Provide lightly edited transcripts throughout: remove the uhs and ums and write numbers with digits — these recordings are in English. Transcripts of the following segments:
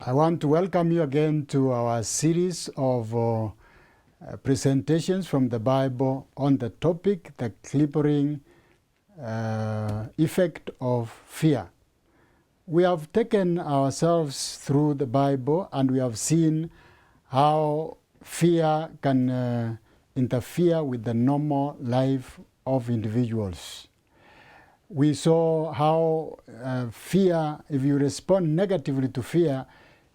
I want to welcome you again to our series of presentations from the Bible on the topic, the crippling effect of fear. We have taken ourselves through the Bible and we have seen how fear can interfere with the normal life of individuals. We saw how fear, if you respond negatively to fear,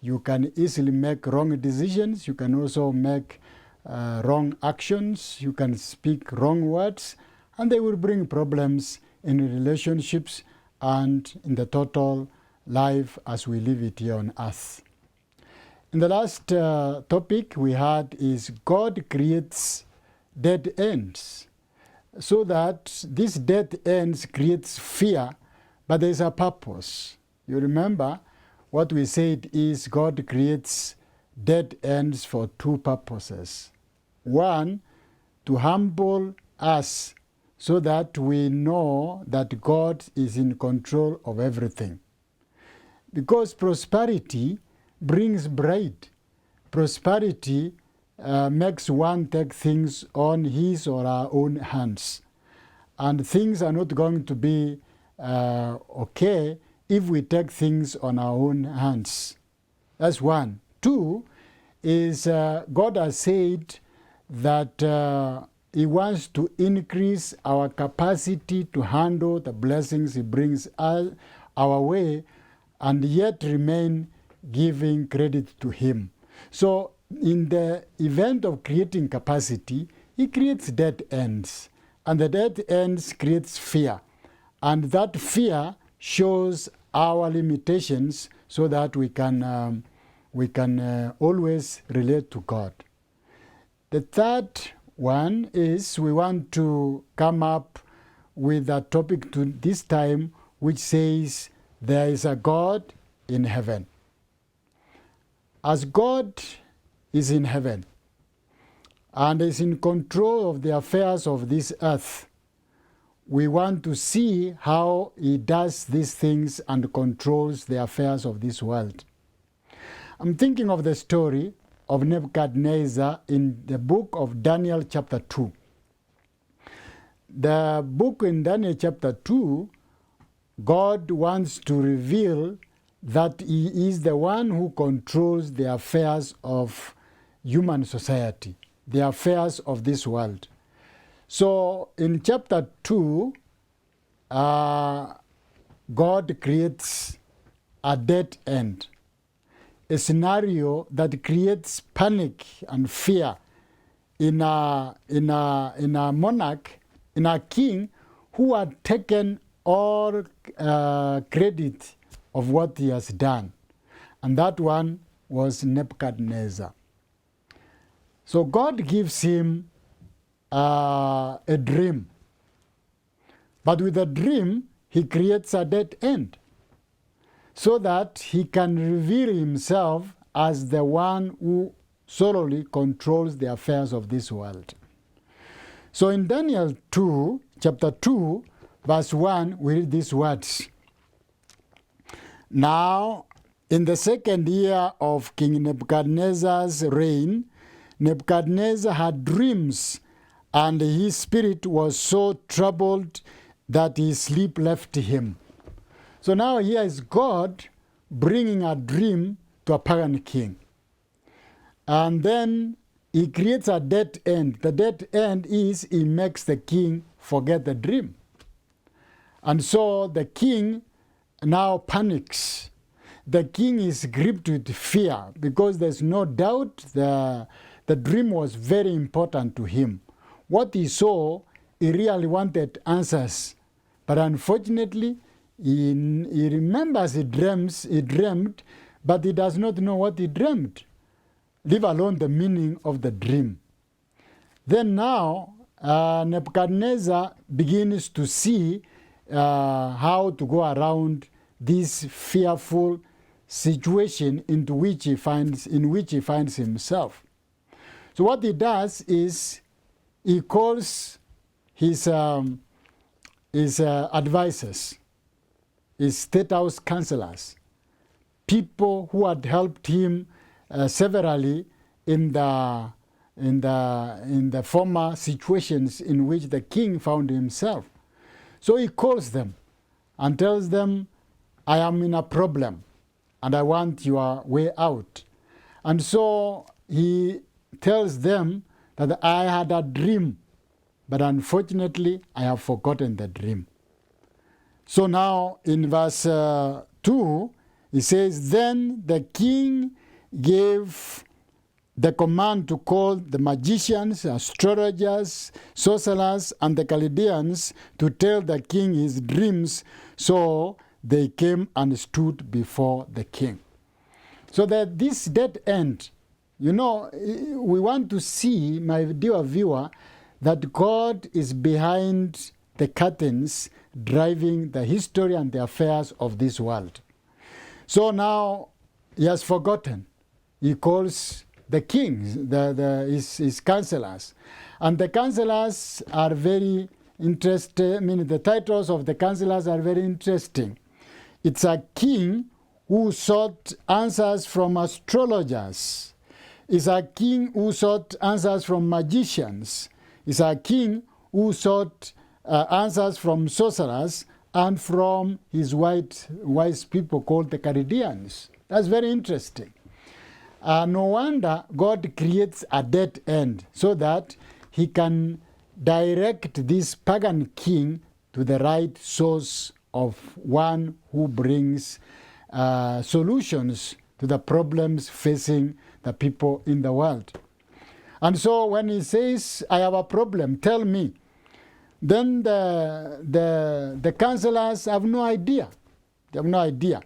you can easily make wrong decisions. You can also make wrong actions. You can speak wrong words, and they will bring problems in relationships and in the total life as we live it here on earth. In the last topic we had is God creates dead ends, so that this dead ends creates fear, but there is a purpose. You remember what we said is God creates dead ends for two purposes. One, to humble us so that we know that God is in control of everything. Because prosperity brings pride. Prosperity makes one take things on his or her own hands. And things are not going to be okay if we take things on our own hands. That's one. Two is God has said that he wants to increase our capacity to handle the blessings he brings our way and yet remain giving credit to him. So in the event of creating capacity, he creates dead ends. And the dead ends creates fear. And that fear shows our limitations so that we can always relate to God. The third one is we want to come up with a topic to this time which says there is a God in heaven. As God is in heaven and is in control of the affairs of this earth, we want to see how he does these things and controls the affairs of this world. I'm thinking of the story of Nebuchadnezzar in the book of Daniel chapter 2. The book in Daniel chapter 2, God wants to reveal that he is the one who controls the affairs of human society, the affairs of this world. So in chapter 2, God creates a dead end, a scenario that creates panic and fear in a monarch, in a king who had taken all credit of what he has done. And that one was Nebuchadnezzar. So God gives him a dream. But with the dream, he creates a dead end so that he can reveal himself as the one who solely controls the affairs of this world. So in Daniel 2, chapter 2, verse 1, we read these words. Now, in the second year of King Nebuchadnezzar's reign, Nebuchadnezzar had dreams, and his spirit was so troubled that his sleep left him. So now here is God bringing a dream to a pagan king. And then he creates a dead end. The dead end is he makes the king forget the dream. And so the king now panics. The king is gripped with fear because there's no doubt the the dream was very important to him. What he saw, he really wanted answers. But unfortunately, he remembers he dreamed, but he does not know what he dreamed, leave alone the meaning of the dream. Then now, Nebuchadnezzar begins to see how to go around this fearful situation in which he finds himself. So what he does is he calls his advisors, his state house counselors, people who had helped him severally in the former situations in which the king found himself. So he calls them and tells them, I am in a problem and I want your way out. And so he tells them that I had a dream, but unfortunately I have forgotten the dream. So now in verse 2, he says, then the king gave the command to call the magicians, astrologers, sorcerers, and the Chaldeans to tell the king his dreams. So they came and stood before the king. So that this dead end, we want to see, my dear viewer, that God is behind the curtains driving the history and the affairs of this world. So now he has forgotten. He calls the kings, his counselors. And the counselors are very interesting. The titles of the counselors are very interesting. It's a king who sought answers from astrologers. It's a king who sought answers from magicians. It's a king who sought answers from sorcerers and from his wise people called the Chaldeans. That's very interesting. No wonder God creates a dead end so that he can direct this pagan king to the right source of one who brings solutions to the problems facing the people in the world. And so when he says, I have a problem, tell me, then the counselors have no idea. They have no idea.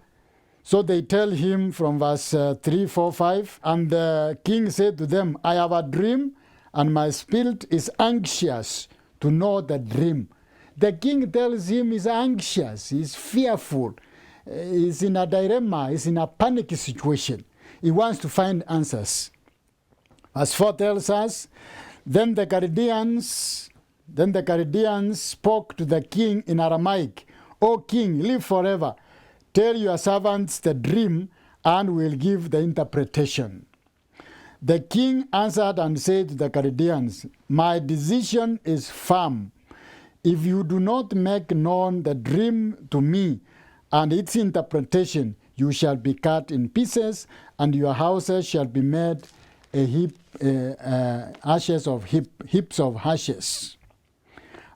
So they tell him from verse 3, 4, 5, and the king said to them, I have a dream, and my spirit is anxious to know the dream. The king tells him he's anxious, he's fearful, he's in a dilemma, he's in a panic situation. He wants to find answers. Verse 4 tells us, Then the Chaldeans spoke to the king in Aramaic, O king, live forever. Tell your servants the dream, and we'll give the interpretation. The king answered and said to the Chaldeans, My decision is firm. If you do not make known the dream to me and its interpretation, you shall be cut in pieces, and your houses shall be made heaps of ashes.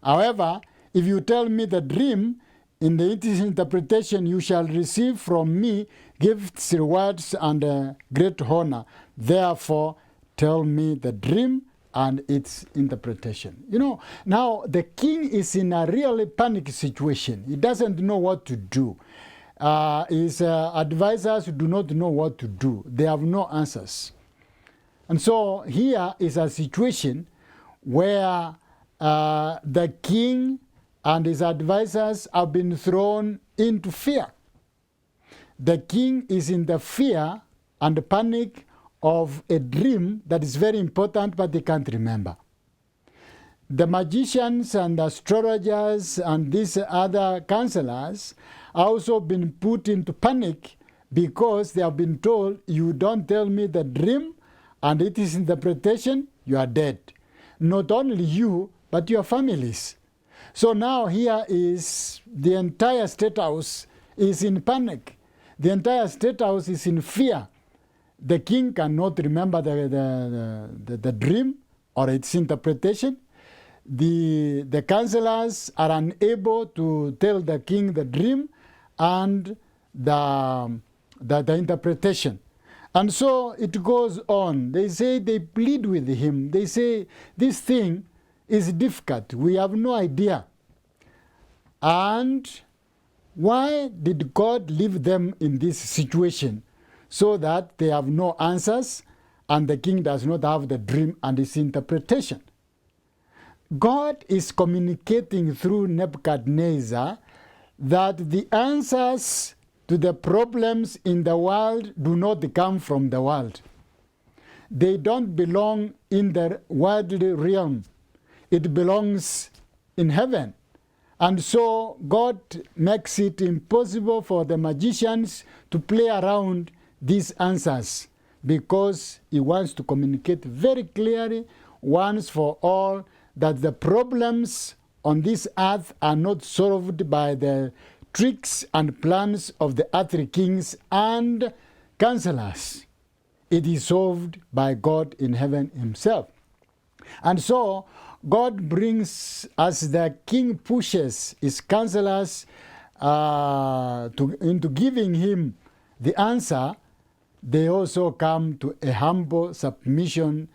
However, if you tell me the dream, in its interpretation you shall receive from me gifts, rewards, and great honor. Therefore, tell me the dream and its interpretation. Now the king is in a really panic situation. He doesn't know what to do. His advisors do not know what to do. They have no answers. And so here is a situation where the king and his advisors have been thrown into fear. The king is in the fear and panic of a dream that is very important, but they can't remember. The magicians and astrologers and these other counselors have also been put into panic because they have been told, you don't tell me the dream and its interpretation, you are dead. Not only you, but your families. So now here is the entire state house is in panic. The entire state house is in fear. The king cannot remember the dream or its interpretation. The counselors are unable to tell the king the dream and the interpretation. And so it goes on. They say they plead with him. They say, this thing is difficult. We have no idea. And why did God leave them in this situation? So that they have no answers and the king does not have the dream and its interpretation. God is communicating through Nebuchadnezzar that the answers to the problems in the world do not come from the world. They don't belong in the worldly realm. It belongs in heaven. And so God makes it impossible for the magicians to play around these answers because he wants to communicate very clearly once for all that the problems on this earth are not solved by the tricks and plans of the earthly kings and counselors. It is solved by God in heaven himself. And so God brings, as the king pushes his counselors into giving him the answer, they also come to a humble submission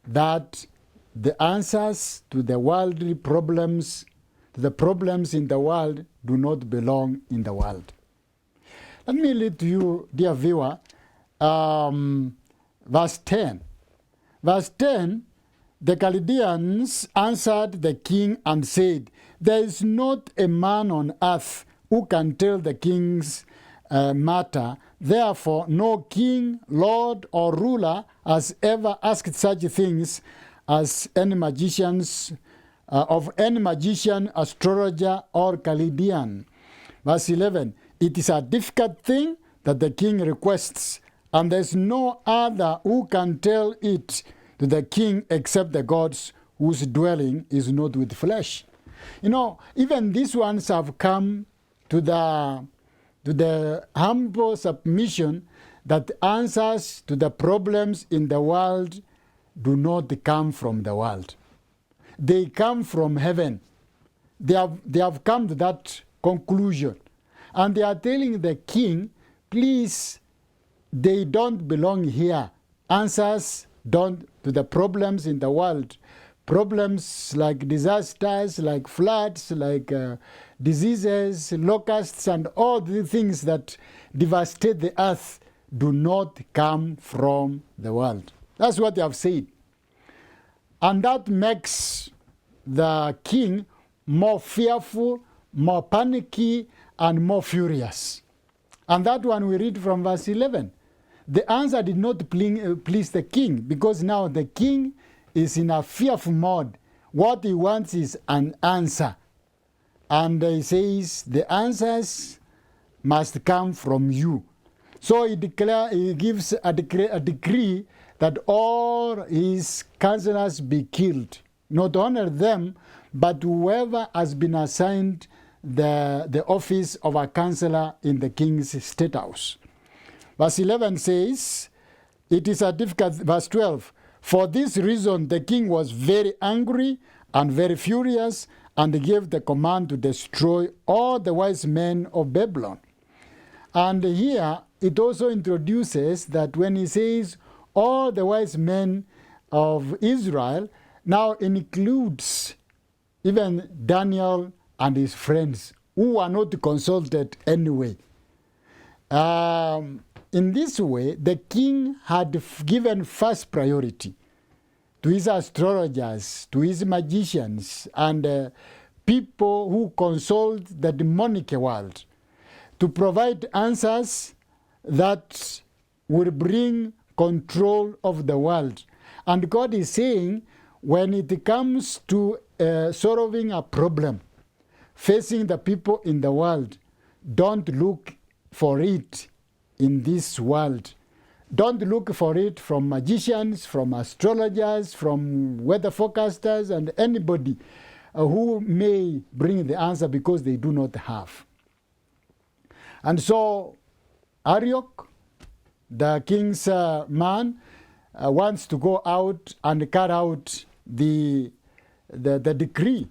that the answers to the worldly problems, to the problems in the world, do not belong in the world. Let me read to you, dear viewer, verse 10. Verse 10, the Chaldeans answered the king and said, there is not a man on earth who can tell the king's matter. Therefore, no king, lord, or ruler has ever asked such things as any magicians, of any magician, astrologer, or Chaldean. Verse 11, it is a difficult thing that the king requests, and there is no other who can tell it to the king except the gods whose dwelling is not with flesh. You know, even these ones have come to the humble submission that answers to the problems in the world do not come from the world. They come from heaven. They have come to that conclusion. And they are telling the king, please, they don't belong here. Answers don't to the problems in the world. Problems like disasters, like floods, like diseases, locusts, and all the things that devastate the earth do not come from the world. That's what they have said. And that makes the king more fearful, more panicky, and more furious. And that one we read from verse 11. The answer did not please the king, because now the king is in a fearful mode. What he wants is an answer. And he says, the answers must come from you. So he gives a decree that all his counselors be killed. Not only them, but whoever has been assigned the office of a counselor in the king's state house. Verse 11 says, it is a difficult, verse 12, for this reason the king was very angry and very furious and gave the command to destroy all the wise men of Babylon. And here it also introduces that when he says all the wise men of Israel, now includes even Daniel and his friends who were not consulted anyway. In this way, the king had given first priority to his astrologers, to his magicians, and people who consult the demonic world to provide answers that will bring control of the world. And God is saying, when it comes to solving a problem facing the people in the world, don't look for it in this world. Don't look for it from magicians, from astrologers, from weather forecasters, and anybody who may bring the answer because they do not have. And so Arioch, the king's man, wants to go out and carry out the decree.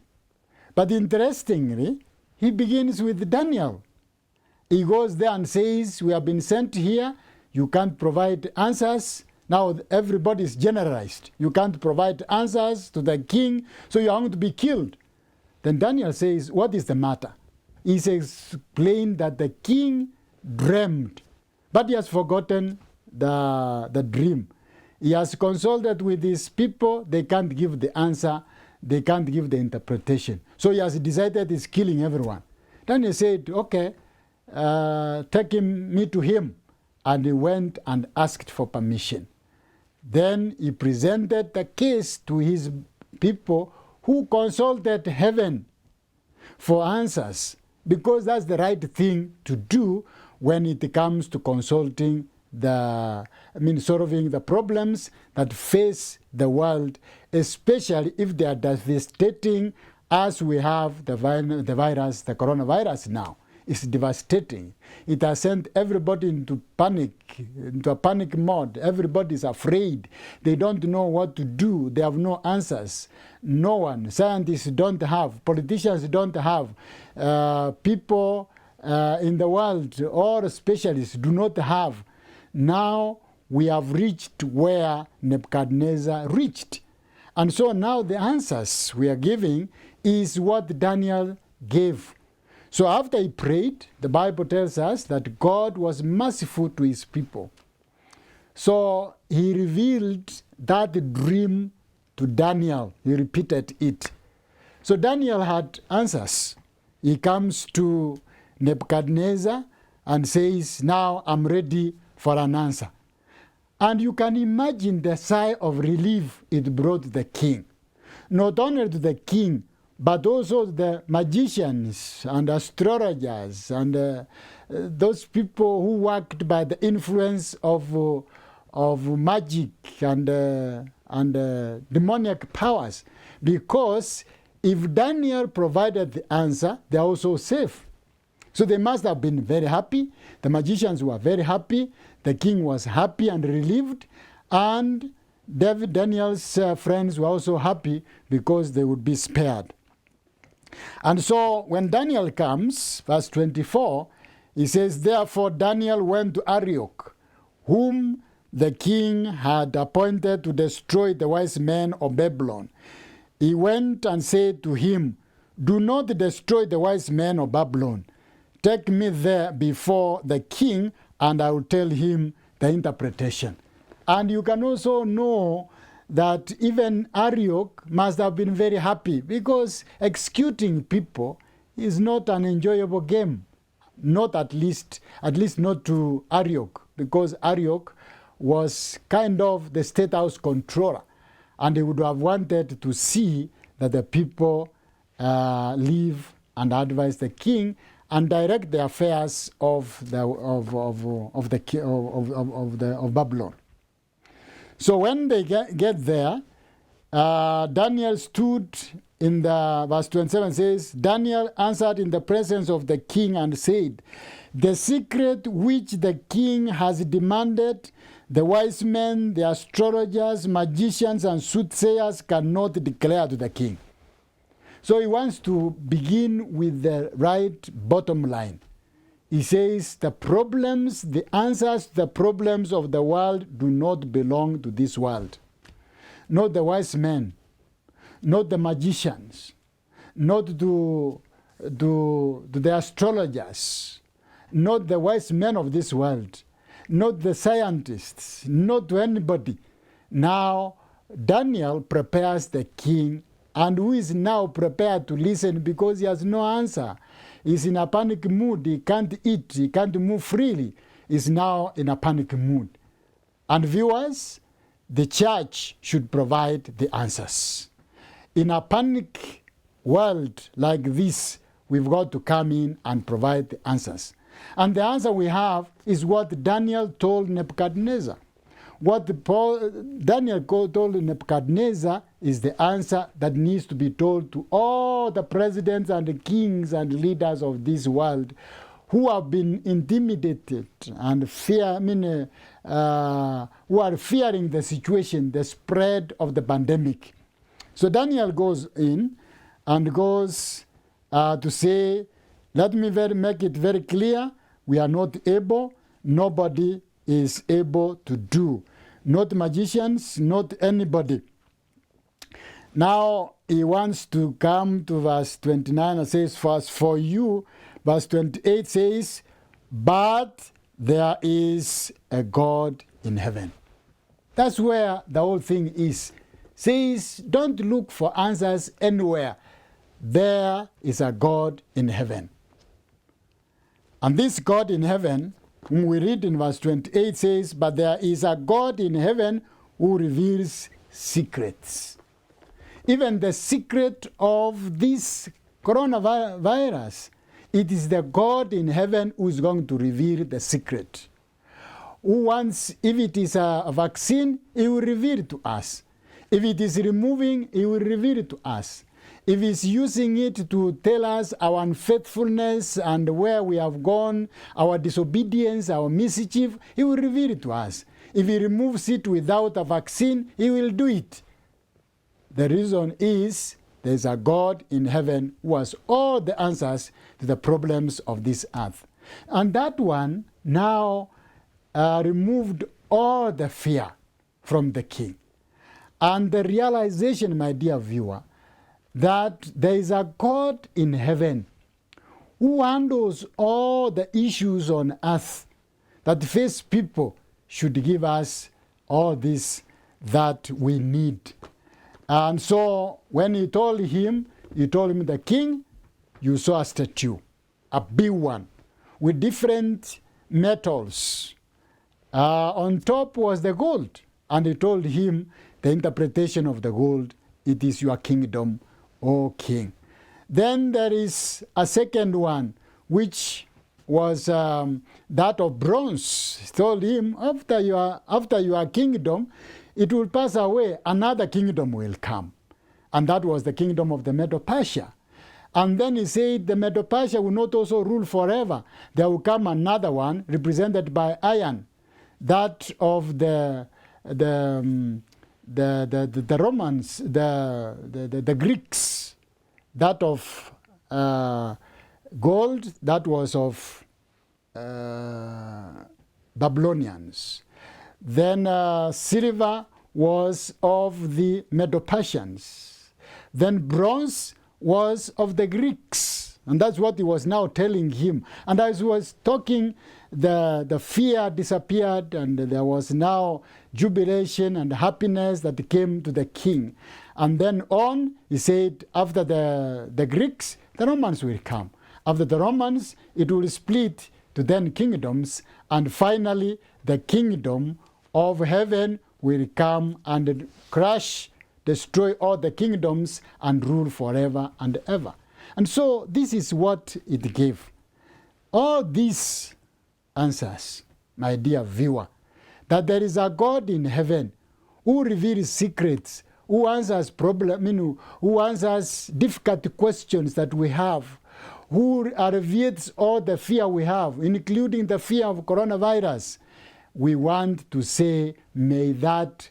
But interestingly, he begins with Daniel. He goes there and says, we have been sent here. You can't provide answers. Now everybody is generalized. You can't provide answers to the king, so you are going to be killed. Then Daniel says, what is the matter? He explained that the king dreamed, but he has forgotten the dream. He has consulted with his people. They can't give the answer. They can't give the interpretation. So he has decided he's killing everyone. Then he said, okay, take me to him. And he went and asked for permission. Then he presented the case to his people, who consulted heaven for answers, because that's the right thing to do when it comes to consulting solving the problems that face the world, especially if they are devastating, as we have the coronavirus now. It's devastating. It has sent everybody into a panic mode. Everybody is afraid. They don't know what to do. They have no answers. No one. Scientists don't have. Politicians don't have. People in the world, or specialists, do not have. Now we have reached where Nebuchadnezzar reached. And so now the answers we are giving is what Daniel gave. So after he prayed, the Bible tells us that God was merciful to his people. So he revealed that dream to Daniel. He repeated it. So Daniel had answers. He comes to Nebuchadnezzar and says, now I'm ready for an answer. And you can imagine the sigh of relief it brought the king. Not only to the king, but also the magicians and astrologers and those people who worked by the influence of magic and demoniac powers. Because if Daniel provided the answer, they are also safe. So they must have been very happy. The magicians were very happy. The king was happy and relieved. And Daniel's friends were also happy because they would be spared. And so when Daniel comes, verse 24, he says, therefore Daniel went to Arioch, whom the king had appointed to destroy the wise men of Babylon. He went and said to him, do not destroy the wise men of Babylon. Take me there before the king, and I will tell him the interpretation. And you can also know that even Arioch must have been very happy, because executing people is not an enjoyable game. Not at least not to Arioch, because Arioch was kind of the state house controller, and he would have wanted to see that the people live and advise the king and direct the affairs of Babylon. So when they get there, Daniel stood in the verse 27 says, Daniel answered in the presence of the king and said, the secret which the king has demanded, the wise men, the astrologers, magicians, and soothsayers cannot declare to the king. So he wants to begin with the right bottom line. He says the problems, the answers to the problems of the world do not belong to this world. Not the wise men, not the magicians, not to the astrologers, not the wise men of this world, not the scientists, not to anybody. Now Daniel prepares the king, and who is now prepared to listen because he has no answer. He's in a panic mood. He can't eat. He can't move freely. He's now in a panic mood. And viewers, the church should provide the answers. In a panic world like this, we've got to come in and provide the answers. And the answer we have is what Daniel told Nebuchadnezzar. What Daniel told Nebuchadnezzar is the answer that needs to be told to all the presidents and the kings and leaders of this world who have been intimidated and who are fearing the situation, the spread of the pandemic. So Daniel goes in and goes to say, let me make it very clear, we are not able, nobody is able to do. Not magicians, not anybody. Now he wants to come to verse 29 and says, "First for you," verse 28 says, "But there is a God in heaven." That's where the whole thing is. Says, don't look for answers anywhere. There is a God in heaven. And this God in heaven, whom we read in verse 28 says, "But there is a God in heaven who reveals secrets." Even the secret of this coronavirus, it is the God in heaven who is going to reveal the secret. Who wants, if it is a vaccine, he will reveal it to us. If it is removing, he will reveal it to us. If he's using it to tell us our unfaithfulness and where we have gone, our disobedience, our mischief, he will reveal it to us. If he removes it without a vaccine, he will do it. The reason is there's a God in heaven who has all the answers to the problems of this earth. And that one now removed all the fear from the king. And the realization, my dear viewer, that there is a God in heaven who handles all the issues on earth that face people should give us all this that we need. And so when he told him, the king, you saw a statue, a big one, with different metals. On top was the gold. And he told him the interpretation of the gold, "It is your kingdom, O king." Then there is a second one, which was that of bronze. He told him, after your kingdom, it will pass away, another kingdom will come. And that was the kingdom of the Medo-Persia. And then he said the Medo-Persia will not also rule forever. There will come another one represented by iron, that of the Romans, the Greeks, that of gold, that was of Babylonians. Then silver was of the Medo-Persians. Then bronze was of the Greeks. And that's what he was now telling him. And as he was talking, the fear disappeared, and there was now jubilation and happiness that came to the king. And then on, he said, after the Greeks, the Romans will come. After the Romans, it will split to 10 kingdoms, and finally the kingdom of heaven will come and crush, destroy all the kingdoms and rule forever and ever. And so this is what it gave. All these answers, my dear viewer, that there is a God in heaven who reveals secrets, who answers who answers difficult questions that we have, who alleviates all the fear we have, including the fear of coronavirus. We want to say, may that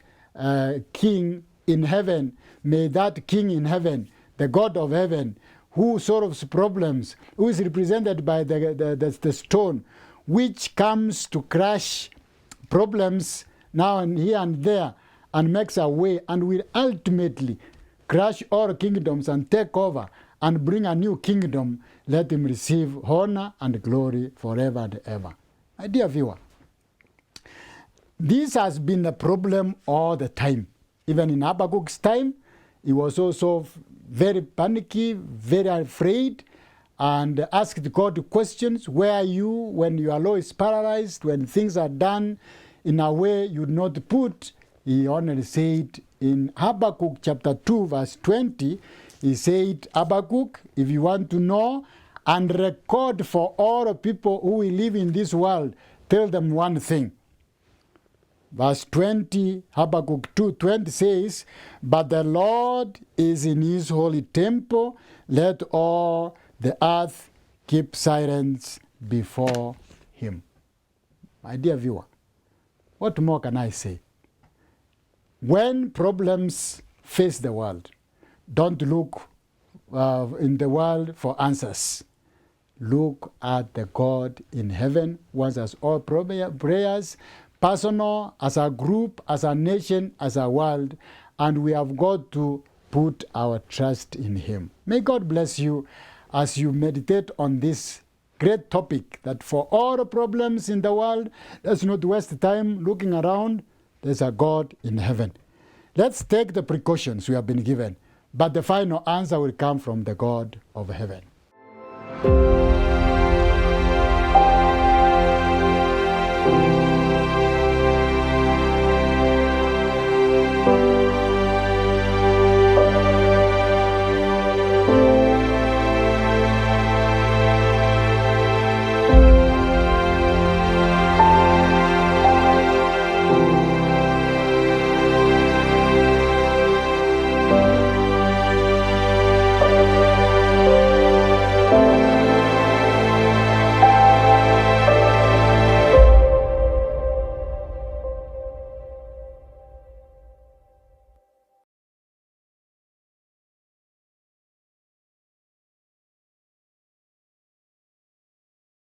king in heaven, the God of heaven, who solves problems, who is represented by the stone, which comes to crush problems now and here and there, and makes a way, and will ultimately crush all kingdoms and take over and bring a new kingdom. Let him receive honor and glory forever and ever. My dear viewer, this has been a problem all the time. Even in Habakkuk's time, he was also very panicky, very afraid, and asked God questions. Where are you when your law is paralyzed, when things are done in a way you would not put? He only said in Habakkuk chapter 2, verse 20, he said, Habakkuk, if you want to know and record for all people who will live in this world, tell them one thing. Verse 20, Habakkuk 2:20 says, but the Lord is in his holy temple. Let all the earth keep silence before him. My dear viewer, what more can I say? When problems face the world, don't look in the world for answers. look at the God in heaven who answers all prayers, personal, as a group, as a nation, as a world, and we have got to put our trust in him. May God bless you as you meditate on this great topic, that for all the problems in the world, let's not waste time looking around. There's a God in heaven. Let's take the precautions we have been given, but the final answer will come from the God of heaven.